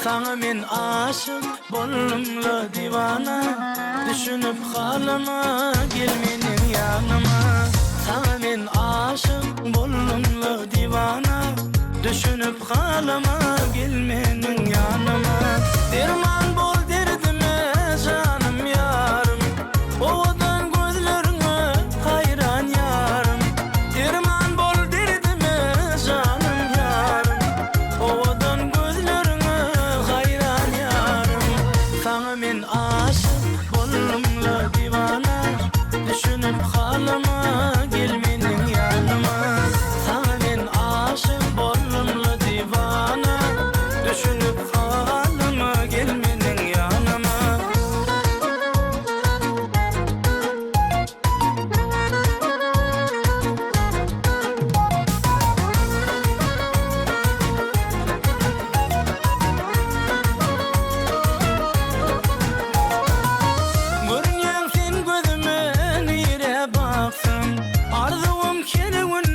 Sana men aşık bollumla divana, düşünüp halıma gel menin yanıma. Sana men aşık bollumla divana, düşünüp halıma gel menin yanıma. Derman bol derdime canım yarım, ovadan gözlerine hayran yarım. Derman bol derdime canım yarım, ovadan gözlerine hayran yarım. Sana men aşık bollumla divana, düşünüp halıma gel menin yanıma. Sana men aşık bollumla divana, düşünüp halıma gel menin yanıma. Görünýän sen gözüme nire baksın, arzuwum kerewin